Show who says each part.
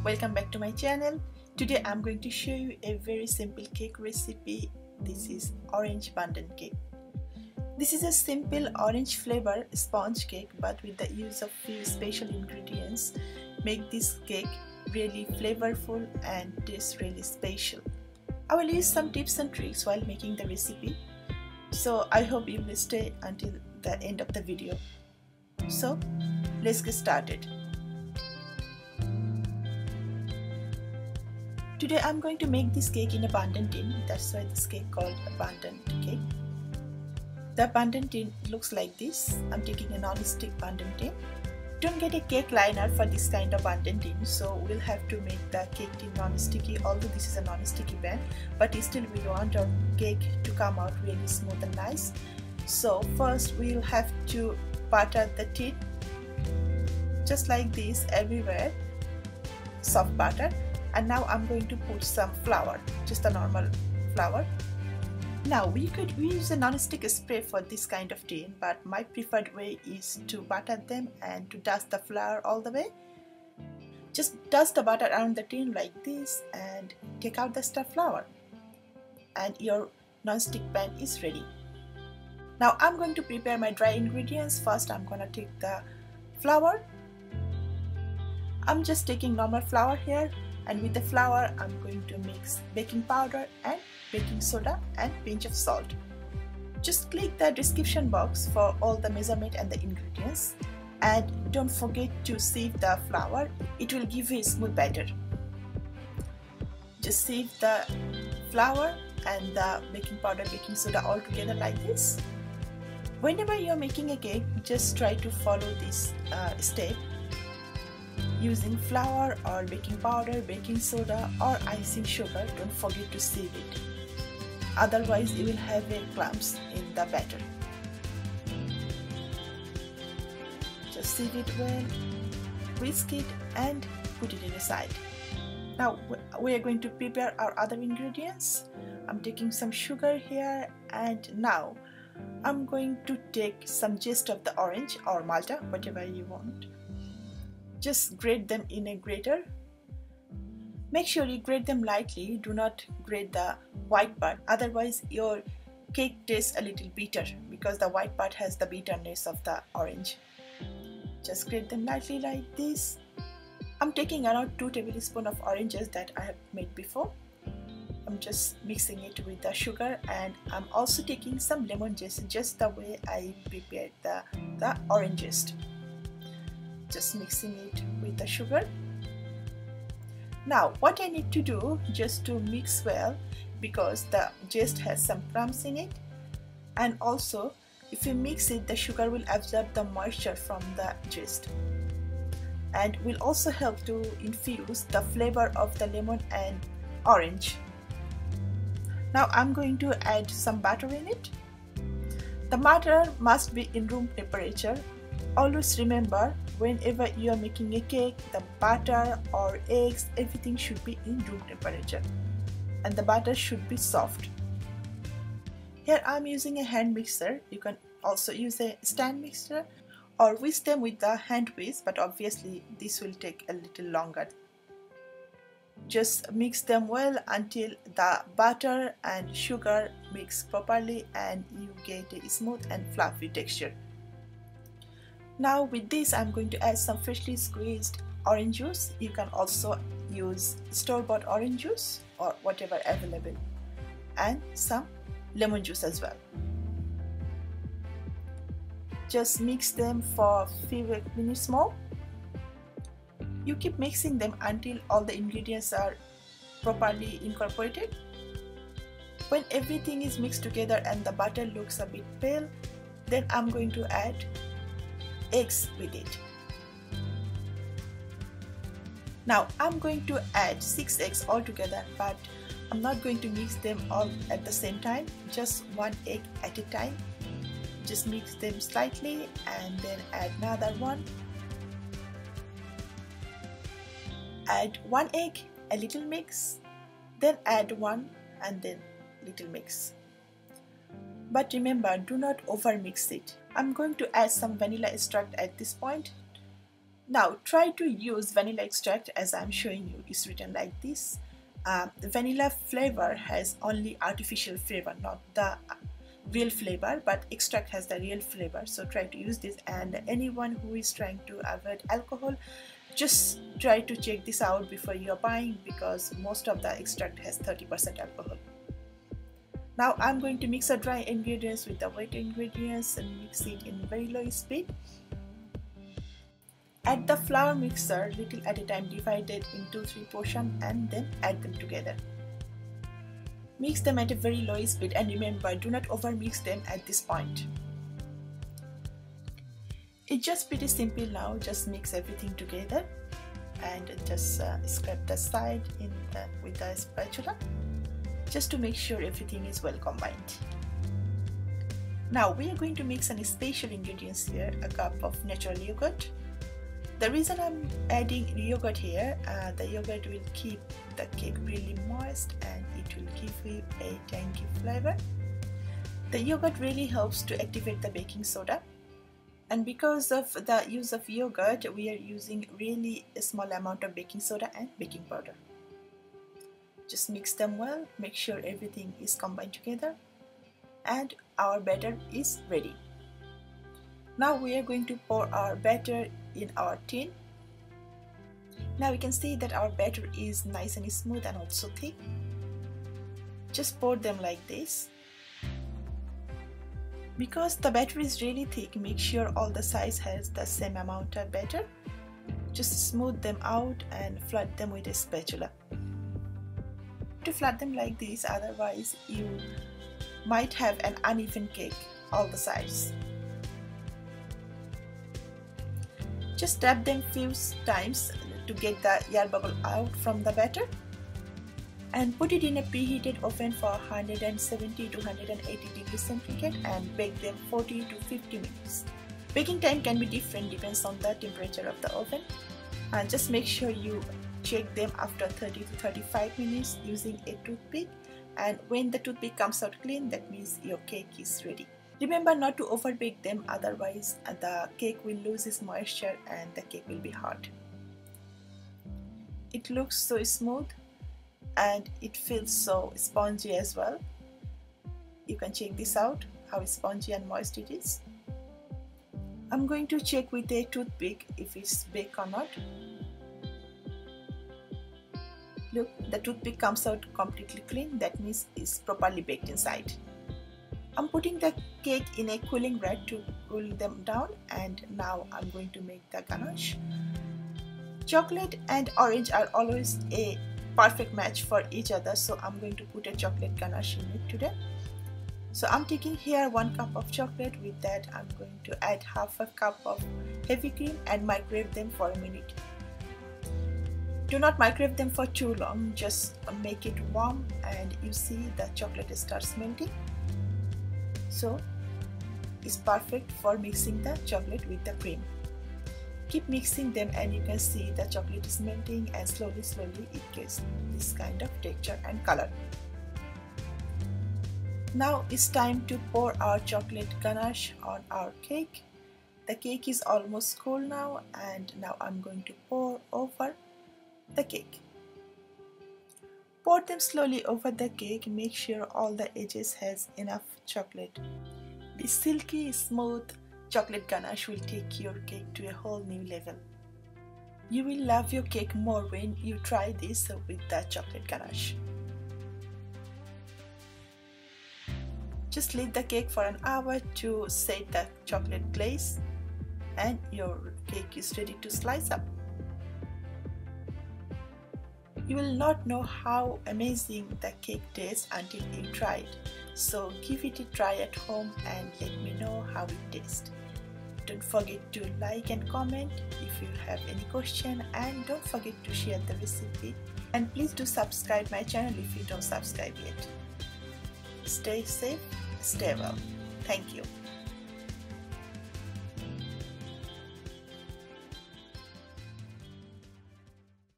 Speaker 1: Welcome back to my channel. Today I'm going to show you a very simple cake recipe. This is orange Bundt cake. This is a simple orange flavor sponge cake, but with the use of few special ingredients make this cake really flavorful and tastes really special. I will use some tips and tricks while making the recipe, so I hope you will stay until the end of the video. So let's get started. Today I'm going to make this cake in a Bundt tin. That's why this cake called a Bundt cake. The Bundt tin looks like this. I'm taking a non-stick Bundt tin. Don't get a cake liner for this kind of Bundt tin, so we'll have to make the cake tin non-sticky. Although this is a non-sticky pan, but still we want our cake to come out really smooth and nice. So first we'll have to butter the tin just like this everywhere, soft butter. And now I'm going to put some flour, just a normal flour. Now we could use a non-stick spray for this kind of tin, but my preferred way is to butter them and to dust the flour all the way. Just dust the butter around the tin like this and take out the extra flour, and your non-stick pan is ready. Now I'm going to prepare my dry ingredients. First I'm gonna take the flour. I'm just taking normal flour here. And with the flour, I'm going to mix baking powder and baking soda and pinch of salt. Just click the description box for all the measurement and the ingredients. And don't forget to sieve the flour. It will give you a smooth batter. Just sieve the flour and the baking powder, baking soda all together like this. Whenever you're making a cake, just try to follow this step. Using flour or baking powder, baking soda or icing sugar, don't forget to sieve it. Otherwise you will have clumps in the batter. Just sieve it well, whisk it and put it in a side. Now we are going to prepare our other ingredients. I'm taking some sugar here, and now I'm going to take some zest of the orange or Malta, whatever you want. Just grate them in a grater. Make sure you grate them lightly. Do not grate the white part, otherwise your cake tastes a little bitter because the white part has the bitterness of the orange. Just grate them lightly like this. I'm taking around 2 tablespoons of oranges that I have made before. I'm just mixing it with the sugar, and I'm also taking some lemon zest, just the way I prepared the orange zest. Just mixing it with the sugar. Now what I need to do, just to mix well, because the zest has some crumbs in it, and also if you mix it, the sugar will absorb the moisture from the zest and will also help to infuse the flavor of the lemon and orange. Now I'm going to add some butter in it. The butter must be in room temperature. Always remember, whenever you are making a cake, the butter or eggs, everything should be in room temperature, and the butter should be soft. Here I am using a hand mixer. You can also use a stand mixer or whisk them with the hand whisk, but obviously this will take a little longer. Just mix them well until the butter and sugar mix properly and you get a smooth and fluffy texture. Now with this I'm going to add some freshly squeezed orange juice. You can also use store-bought orange juice or whatever available, and some lemon juice as well. Just mix them for a few minutes more. You keep mixing them until all the ingredients are properly incorporated. When everything is mixed together and the butter looks a bit pale, then I'm going to add eggs with it. Now I'm going to add 6 eggs altogether, but I'm not going to mix them all at the same time, just 1 egg at a time. Just mix them slightly and then add another one. Add 1 egg, a little mix, then add 1 and then little mix. But remember, do not over mix it. I'm going to add some vanilla extract at this point. Now try to use vanilla extract as I'm showing you. It's written like this. The vanilla flavor has only artificial flavor, not the real flavor, but extract has the real flavor. So try to use this, and anyone who is trying to avoid alcohol, just try to check this out before you are buying, because most of the extract has 30% alcohol. Now I'm going to mix the dry ingredients with the wet ingredients and mix it in very low speed. Add the flour mixer little at a time, divided into 3 portions, and then add them together. Mix them at a very low speed, and remember, do not over mix them at this point. It's just pretty simple now. Just mix everything together and just scrape the side with the spatula, just to make sure everything is well combined. Now we are going to mix some special ingredients here. A cup of natural yogurt. The reason I'm adding yogurt here, the yogurt will keep the cake really moist and it will give you a tangy flavor. The yogurt really helps to activate the baking soda, and because of the use of yogurt, we are using really a small amount of baking soda and baking powder. Just mix them well, make sure everything is combined together, and our batter is ready. Now we are going to pour our batter in our tin. Now we can see that our batter is nice and smooth and also thick. Just pour them like this. Because the batter is really thick, make sure all the sides has the same amount of batter. Just smooth them out and flood them with a spatula. To flood them like this, otherwise you might have an uneven cake all the sides. Just tap them few times to get the air bubble out from the batter, and put it in a preheated oven for 170 to 180 degrees centigrade and bake them 40 to 50 minutes. Baking time can be different, depends on the temperature of the oven, and just make sure you check them after 30 to 35 minutes using a toothpick, and when the toothpick comes out clean, that means your cake is ready. Remember not to over bake them, otherwise the cake will lose its moisture and the cake will be hard. It looks so smooth and it feels so spongy as well. You can check this out, how spongy and moist it is. I'm going to check with a toothpick if it's baked or not. Look, the toothpick comes out completely clean, that means it's properly baked inside. I'm putting the cake in a cooling rack to cool them down, and now I'm going to make the ganache. Chocolate and orange are always a perfect match for each other, so I'm going to put a chocolate ganache in it today. So I'm taking here 1 cup of chocolate. With that, I'm going to add half a cup of heavy cream and microwave them for a minute. Do not microwave them for too long, just make it warm and you see the chocolate starts melting. So it's perfect for mixing the chocolate with the cream. Keep mixing them and you can see the chocolate is melting, and slowly it gets this kind of texture and color. Now it's time to pour our chocolate ganache on our cake. The cake is almost cool now, and now I'm going to pour over the cake. Pour them slowly over the cake, make sure all the edges has enough chocolate. This silky, smooth chocolate ganache will take your cake to a whole new level. You will love your cake more when you try this with the chocolate ganache. Just leave the cake for an hour to set the chocolate glaze, and your cake is ready to slice up. You will not know how amazing the cake tastes until you try it. So give it a try at home and let me know how it tastes. Don't forget to like and comment if you have any question, and don't forget to share the recipe, and please do subscribe my channel if you don't subscribe yet. Stay safe, stay well. Thank you.